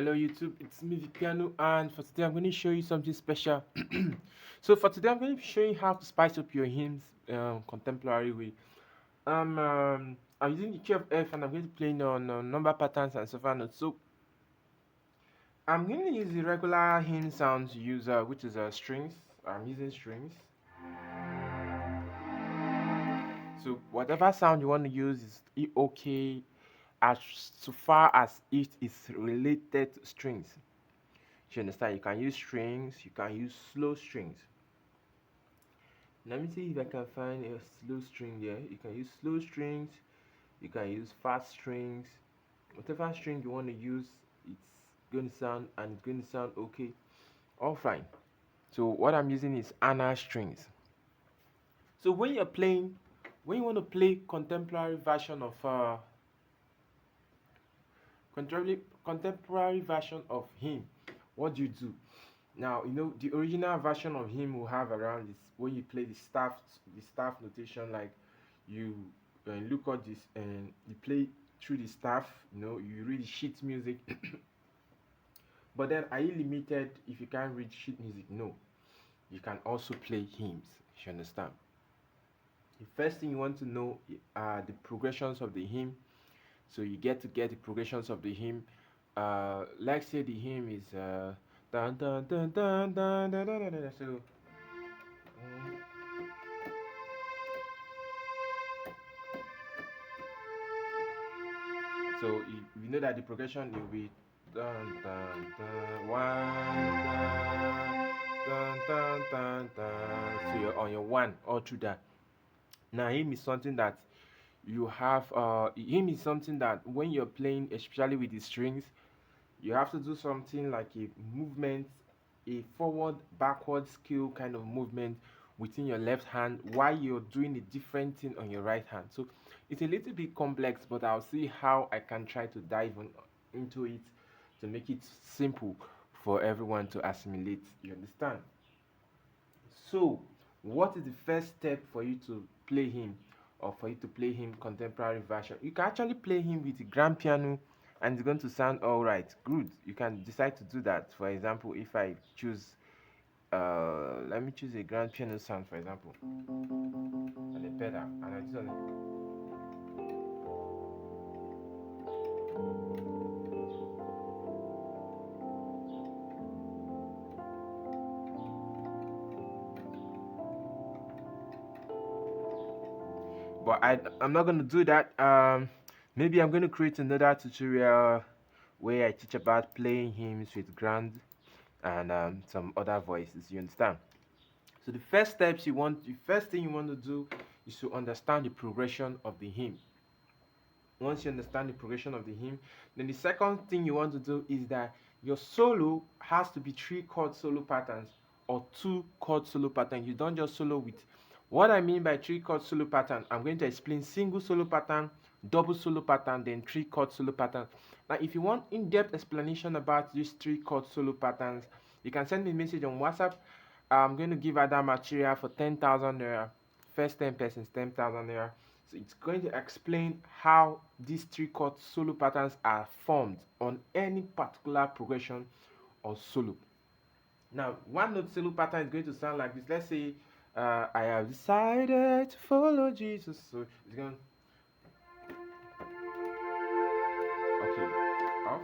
Hello YouTube, it's me Vicpiano, and for today I'm going to show you something special. So for today I'm going to show you how to spice up your hymns contemporary way. I'm using the key of F and I'm going to play on number patterns and so far notes. So I'm going to use the regular hymn sounds user, which is strings. I'm using strings. So whatever sound you want to use is okay as so far as it is related to strings. You understand? You can use strings, you can use slow strings. Let me see if I can find a slow string there. You can use slow strings, you can use fast strings. Whatever string you want to use, it's going to sound and it's going to sound okay. All fine. So what I'm using is Anna strings. So when you want to play contemporary version of contemporary version of him, what do you do? Now, the original version of him will have around this when you play the staff notation, like you look at this and you play through the staff, you read sheet music. But then, are you limited if you can't read sheet music? No, you can also play hymns. You understand? The first thing you want to know are the progressions of the hymn. So you get to get the progressions of the hymn. Like say the hymn is dun dun dun dun dun dun dun dun, dun. So you know that the progression will be dun dun dun one dun dun dun dun. So you're on your one all through that. Now hymn is something that you have. Hymn is something that when you're playing, especially with the strings, you have to do something like a movement, a forward backward skill kind of movement within your left hand while you're doing a different thing on your right hand. So it's a little bit complex, but I'll see how I can try to dive into it to make it simple for everyone to assimilate. You understand? So what is the first step for you to play him, or for you to play him contemporary version? You can actually play him with the grand piano and it's going to sound all right. Good. You can decide to do that. For example, if I choose let me choose a grand piano sound, for example, and a pedal, and I just but I'm not going to do that. Maybe I'm going to create another tutorial where I teach about playing hymns with grand and some other voices. You understand? So the first thing you want to do is to understand the progression of the hymn. Once you understand the progression of the hymn, then the second thing you want to do is that your solo has to be three chord solo patterns or two chord solo patterns. You don't just solo with. What I mean by three chord solo pattern, I'm going to explain single solo pattern, double solo pattern, then three chord solo pattern. Now, if you want in-depth explanation about these three chord solo patterns, you can send me a message on WhatsApp. I'm going to give out that material for 10,000 naira. First 10 persons, 10,000 naira. So it's going to explain how these three chord solo patterns are formed on any particular progression or solo. Now, one note solo pattern is going to sound like this. Let's say I have decided to follow Jesus. So it's going, okay, off.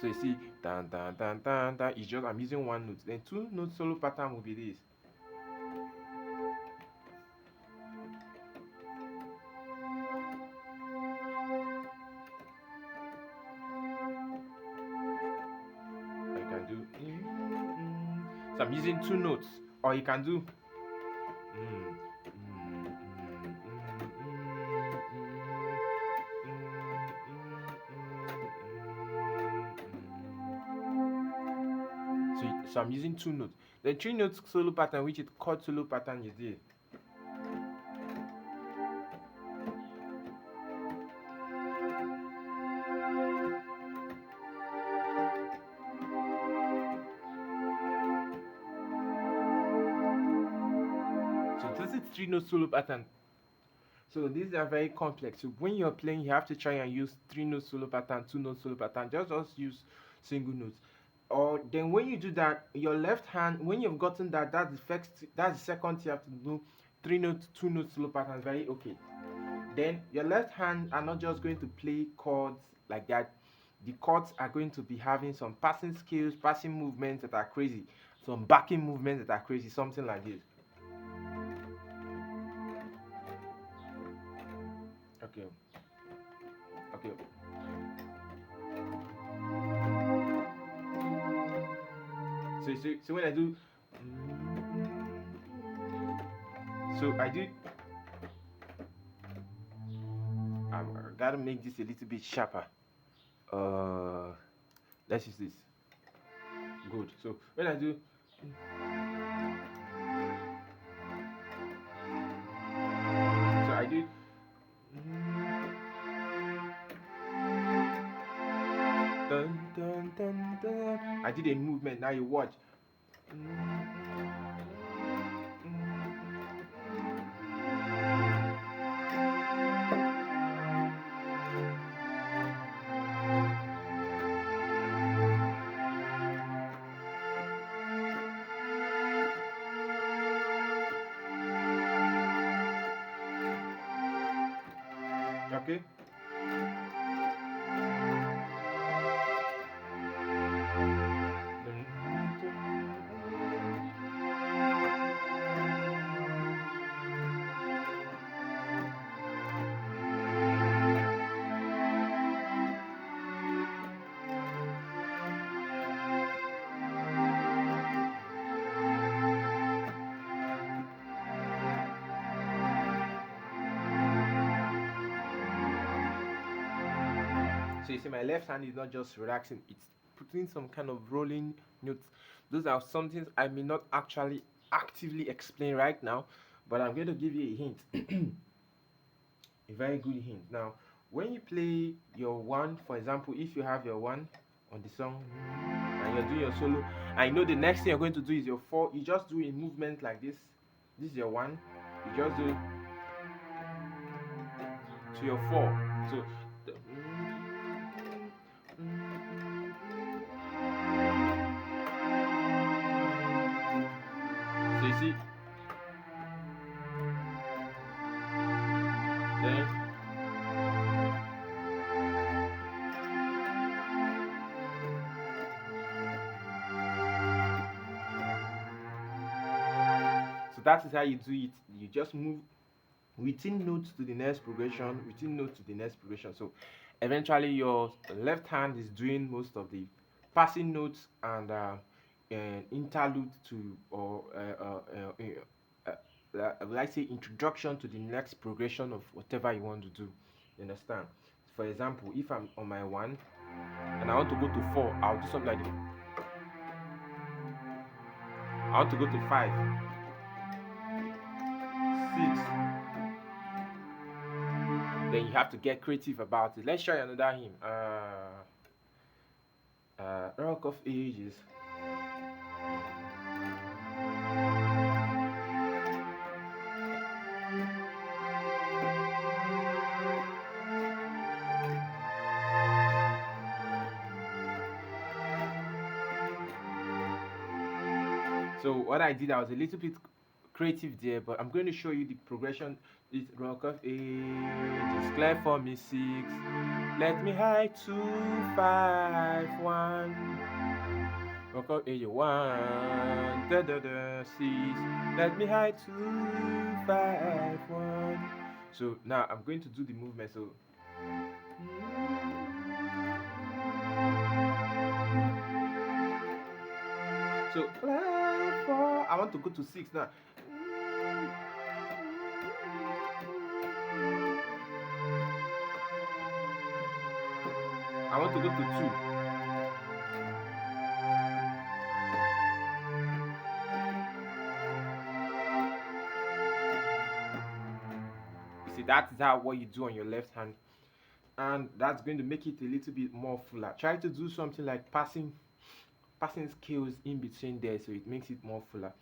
So you see, dan dan dan dan dan. It's just I'm using one note. Then two note solo pattern will be this. I can do. So I'm using two notes, or you can do. So I'm using two notes. The three notes solo pattern, which is chord solo pattern, is this. So this is three note solo pattern. So these are very complex. So when you're playing, you have to try and use three note solo pattern, two note solo pattern. Just use single notes. Or then when you do that, your left hand, when you've gotten that, that's the first, that's the second you have to do three note, two note solo pattern. Very okay. Then your left hand are not just going to play chords like that. The chords are going to be having some passing skills, passing movements that are crazy, some backing movements that are crazy, something like this. Okay, okay. So when I do, so I do, I gotta make this a little bit sharper. Uh, let's use this. Good. So when I do, so I do. Dun, dun, dun, dun. I did a movement. Now you watch. Okay. So you see, my left hand is not just relaxing; it's putting some kind of rolling notes. Those are some things I may not actually actively explain right now, but I'm going to give you a hint. A very good hint. Now, when you play your one, for example, if you have your one on the song and you're doing your solo, I know the next thing you're going to do is your four. You just do a movement like this. This is your one. You just do to your four. So, so you see, then so that is how you do it. You just move within notes to the next progression, within note to the next progression. So eventually your left hand is doing most of the passing notes and interlude to or will I say introduction to the next progression of whatever you want to do. You understand? For example, if I'm on my one and I want to go to four, I'll do something like this. I want to go to five, six. Then you have to get creative about it. Let's try another hymn. Rock of Ages. So what I did, I was a little bit creative there, but I'm going to show you the progression. It's Rock of Ages, clear for me six, let me high 2 5 1. Rock of Ages one, da da da six, let me high 2 5 1. So now I'm going to do the movement. So clear for, I want to go to six now. I want to go to two. You see, that is how what you do on your left hand, and that's going to make it a little bit more fuller. Try to do something like passing skills in between there, so it makes it more fuller.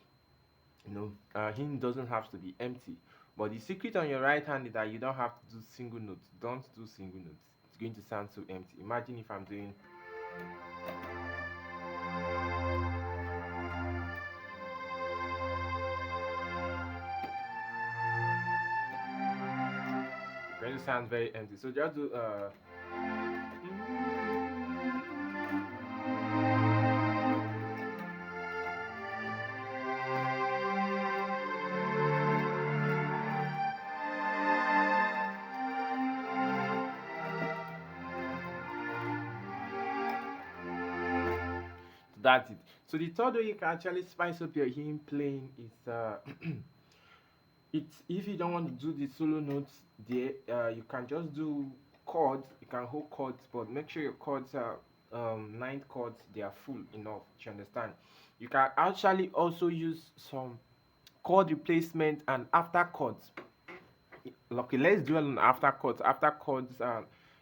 Hymn doesn't have to be empty. But the secret on your right hand is that you don't have to do single notes. Don't do single notes. It's going to sound so empty. Imagine if I'm doing. It's going to sound very empty. So just do. That's it. So the third way you can actually spice up your hymn playing is it's if you don't want to do the solo notes there, you can just do chords. You can hold chords, but make sure your chords are ninth chords. They are full enough. You understand? You can actually also use some chord replacement and after chords. Okay, let's dwell on after chords. After chords,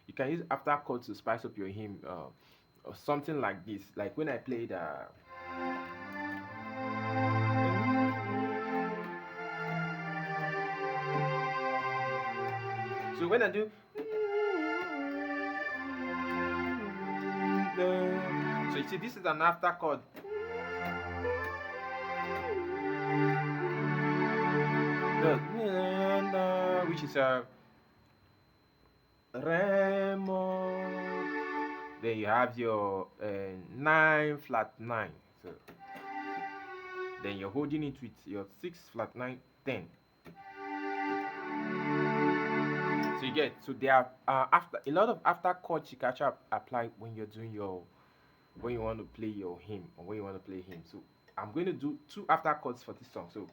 you can use after chords to spice up your hymn, or something like this. Like when I played. So when I do. So you see, this is an after chord. Which is a re mo. Then you have your 9 flat 9. So then you're holding it with your 6 flat 9 10. So you get, so there are after a lot of after chords you can actually apply when you're doing your when you want to play your hymn or when you want to play hymn. So I'm going to do 2 after chords for this song. So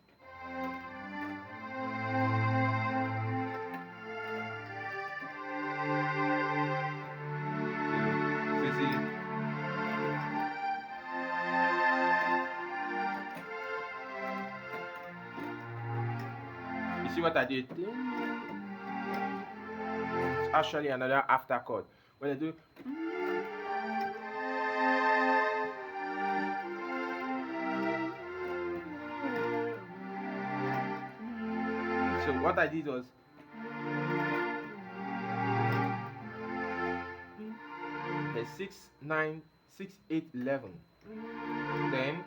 you see what I did? It's actually another after chord. When I do. So what I did was the 6 9 6 8 11. Then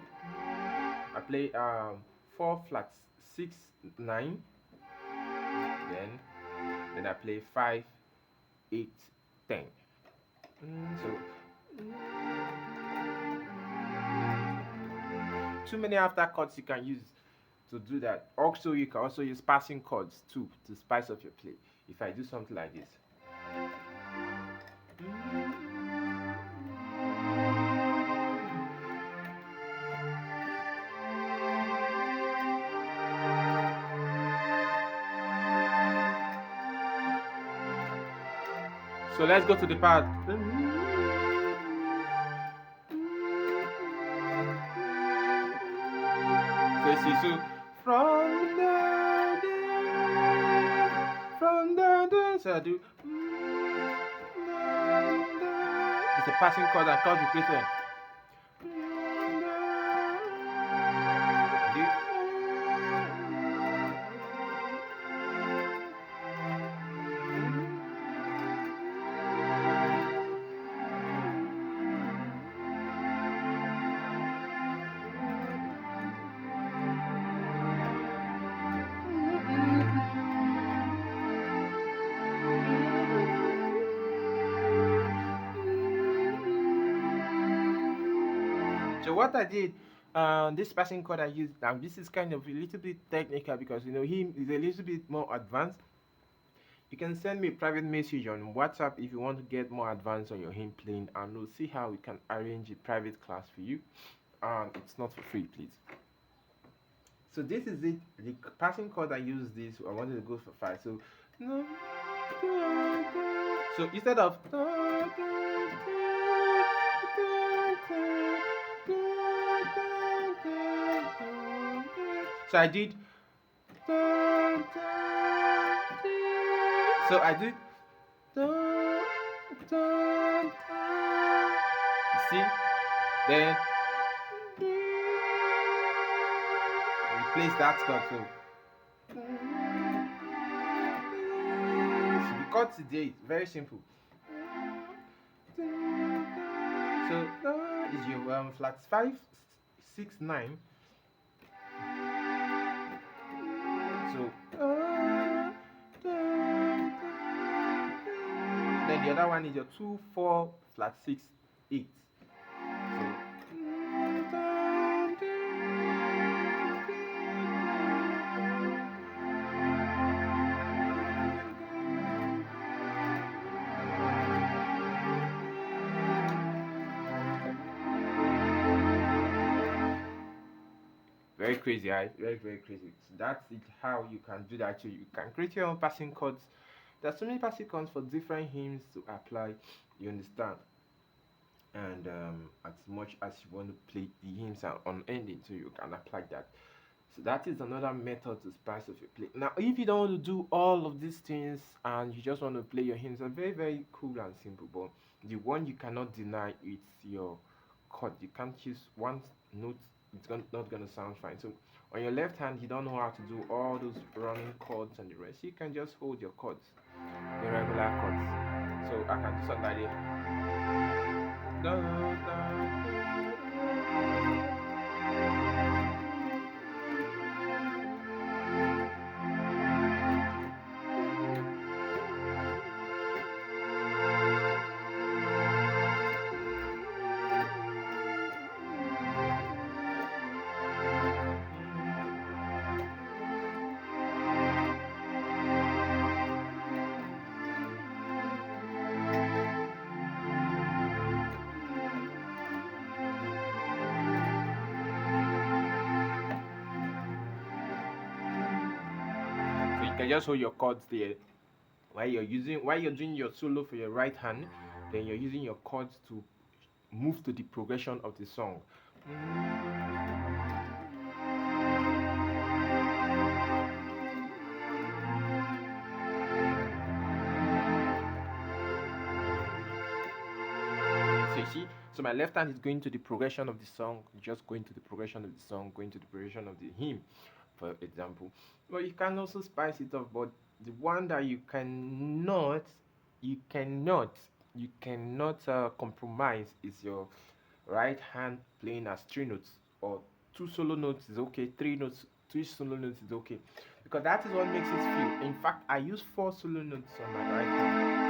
I play 4 flats 6 9. Then I play 5 8 10. So too many after chords you can use to do that. Also, you can also use passing chords too to spice up your play. If I do something like this. So let's go to the part. So you see, so from the so I do. It's a passing chord and chord replacement. So what I did, this passing chord I used, now this is kind of a little bit technical because him is a little bit more advanced. You can send me a private message on WhatsApp if you want to get more advanced on your hymn playing, and we'll see how we can arrange a private class for you. It's not for free, please. So this is it. The passing chord I use this. I wanted to go for 5. So instead of so I did. So I did. You see? Then replace that chord. So chords is there, very simple. So is your flat 5, 6, 9. So then the other one is your 2, 4, flat 6, 8. So very crazy, right? Very, very crazy. So that's it, how you can do that. So you can create your own passing chords. There's so many passing chords for different hymns to apply. You understand? And as much as you want to play the hymns are unending, so you can apply that. So that is another method to spice up your play. Now, if you don't want to do all of these things and you just want to play your hymns, are very, very cool and simple. But the one you cannot deny is your chord. You can't choose one note; not gonna sound fine. So on your left hand, you don't know how to do all those running chords and the rest. You can just hold your chords, the regular chords. So I can do something like so you can just hold your chords there while you're doing your solo for your right hand, then you're using your chords to move to the progression of the song. So you see, so my left hand is going to the progression of the song, just going to the progression of the song, going to the progression of the hymn, for example. But you can also spice it up, but the one that you cannot, you cannot compromise is your right hand playing as 3 notes, or 2 solo notes is okay, 3 notes, 3 solo notes is okay, because that is what makes it feel. In fact, I use 4 solo notes on my right hand.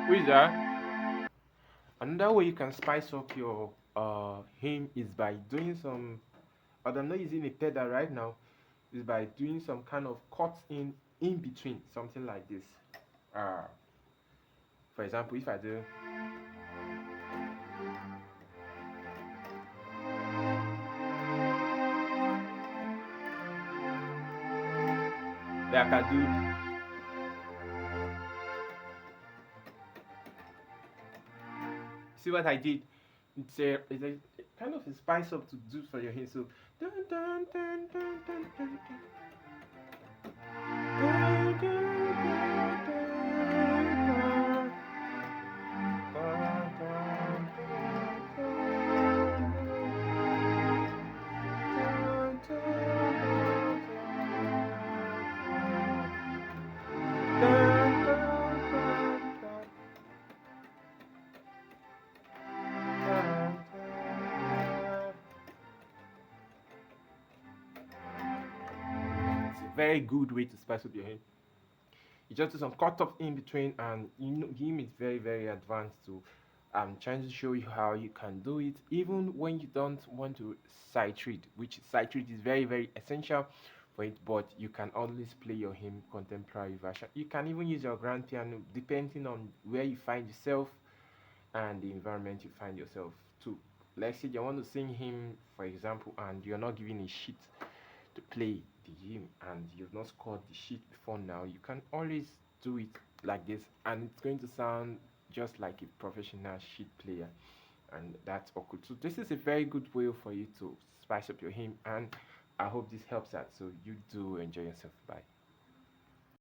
Who is that? Another way you can spice up your hymn is by doing some, but I'm not using a pedal right now, is by doing some kind of cuts in between, something like this. uh for example, if I do, like I do, see what I did, it's a kind of a spice up to do for your hymn. So dun, dun, dun, dun, dun, dun, dun, dun, dun, it's a very good way to spice up your hymn. You just do some cut up in between, and you know him is very, very advanced. So I'm trying to show you how you can do it even when you don't want to sight read, which sight read is very, very essential for it. But you can always play your hymn contemporary version. You can even use your grand piano depending on where you find yourself. and the environment you find yourself to. Let's say you want to sing him, for example, and you're not given a sheet to play the hymn, and you've not scored the sheet before now. You can always do it like this, and it's going to sound just like a professional sheet player, and that's all good. So this is a very good way for you to spice up your hymn, and I hope this helps out. So you do enjoy yourself. Bye.